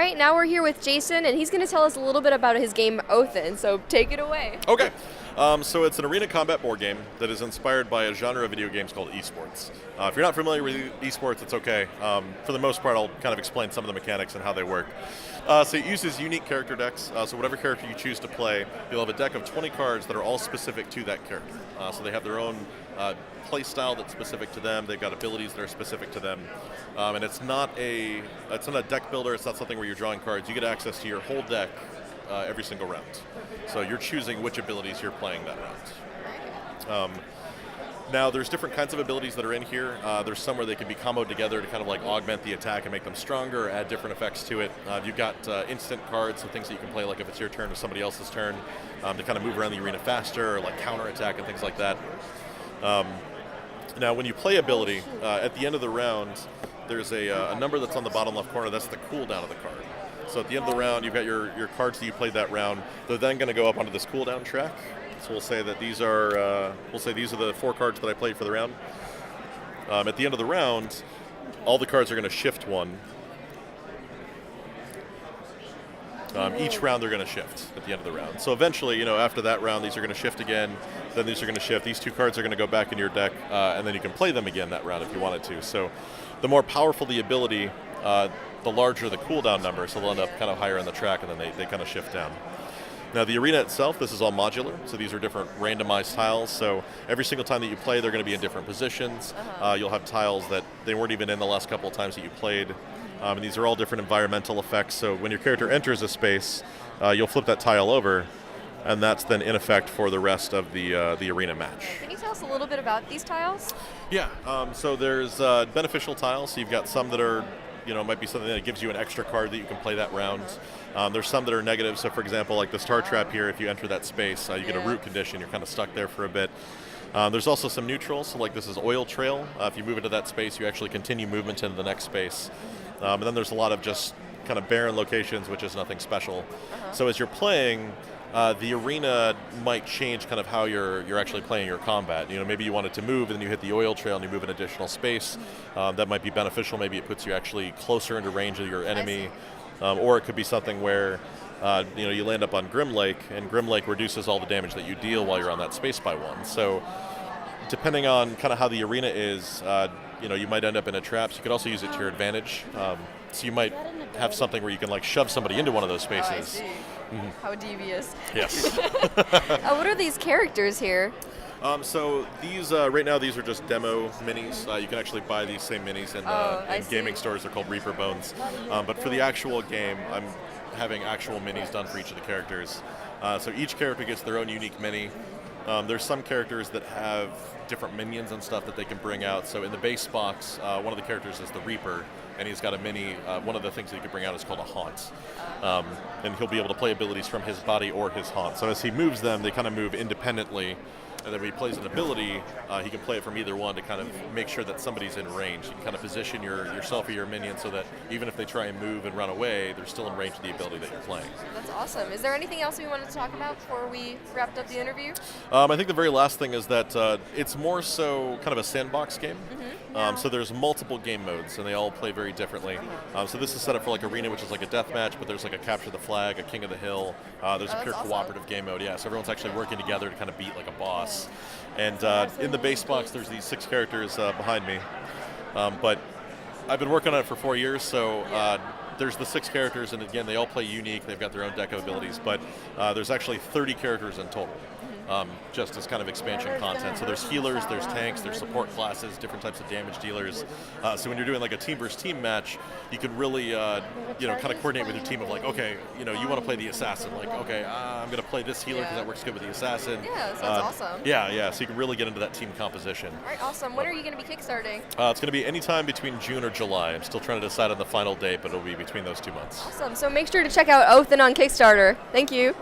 right, now we're here with Jason, and he's going to tell us a little bit about his game Oathen, so take it away. Okay. So it's an arena combat board game that is inspired by a genre of video games called esports. If you're not familiar with esports, it's okay. For the most part, I'll kind of explain some of the mechanics and how they work. So it uses unique character decks. So whatever character you choose to play, you'll have a deck of 20 cards that are all specific to that character. So they have their own play style that's specific to them. They've got abilities that are specific to them. And it's not a deck builder. It's not something where you're drawing cards. You get access to your whole deck every single round. So you're choosing which abilities you're playing that round. Now, there's different kinds of abilities that are in here. There's some where they can be comboed together to kind of like augment the attack and make them stronger, or add different effects to it. You've got instant cards, so things that you can play like if it's your turn or somebody else's turn, to kind of move around the arena faster, or like counterattack and things like that. Now, when you play ability, at the end of the round, there's a number that's on the bottom left corner. That's the cooldown of the card. So at the end of the round, you've got your cards that you played that round. They're then going to go up onto this cooldown track. So we'll say that these are the 4 cards that I played for the round. At the end of the round, all the cards are going to shift one. Each round they're going to shift at the end of the round. So eventually, after that round, these are going to shift again. Then these are going to shift. These 2 cards are going to go back in your deck, and then you can play them again that round if you wanted to. So the more powerful the ability, the larger the cooldown number, so they'll end up kind of higher on the track, and then they kind of shift down. Now, the arena itself, this is all modular, so these are different randomized tiles, so every single time that you play, they're going to be in different positions. You'll have tiles that they weren't even in the last couple of times that you played, and these are all different environmental effects, so when your character enters a space, you'll flip that tile over, and that's then in effect for the rest of the arena match. Can you tell us a little bit about these tiles? Yeah, so there's beneficial tiles, so you've got some that are might be something that gives you an extra card that you can play that round. There's some that are negative, so for example, like the star trap here, if you enter that space, you get a root condition, you're kind of stuck there for a bit. There's also some neutrals, so like this is oil trail. If you move into that space, you actually continue movement into the next space. And then there's a lot of just kind of barren locations, which is nothing special. So as you're playing, the arena might change kind of how you're actually playing your combat. Maybe you wanted to move and then you hit the oil trail and you move an additional space. That might be beneficial. Maybe it puts you actually closer into range of your enemy. Or it could be something where you land up on Grim Lake, and Grim Lake reduces all the damage that you deal while you're on that space by 1. So depending on kind of how the arena is, you might end up in a trap. So you could also use it to your advantage. So you might have something where you can like shove somebody into one of those spaces. How devious. Yes. What are these characters here? So these, right now, these are just demo minis. You can actually buy these same minis in gaming stores. They're called Reaper Bones. But for the actual game, I'm having actual minis done for each of the characters. So each character gets their own unique mini. There's some characters that have different minions and stuff that they can bring out. So in the base box, one of the characters is the Reaper, and he's got a mini. One of the things that he can bring out is called a Haunt. And he'll be able to play abilities from his body or his Haunt. So as he moves them, they kind of move independently. And then when he plays an ability, he can play it from either one to kind of make sure that somebody's in range. You can kind of position yourself or your minion so that even if they try and move and run away, they're still in range of the ability that you're playing. That's awesome. Is there anything else we wanted to talk about before we wrapped up the interview? I think the very last thing is that it's more so kind of a sandbox game. So there's multiple game modes, and they all play very differently. So this is set up for like arena, which is like a death match, but there's like a capture the flag, a king of the hill. There's a pure cooperative game mode. Yeah, so everyone's actually working together to kind of beat like a boss. And in the base box, there's these 6 characters behind me. But I've been working on it for 4 years, so there's the 6 characters, and again, they all play unique. They've got their own deck of abilities, but there's actually 30 characters in total. Just as kind of expansion content. So there's healers, there's tanks, there's support classes, different types of damage dealers. So when you're doing like a team versus team match, you can really, kind of coordinate with your team of like, okay, you want to play the assassin. Like, okay, I'm going to play this healer because that works good with the assassin. Yeah, that sounds awesome. Yeah. So you can really get into that team composition. All right, awesome. When are you going to be kickstarting? It's going to be anytime between June or July. I'm still trying to decide on the final date, but it'll be between those 2 months. Awesome. So make sure to check out Oathen on Kickstarter. Thank you.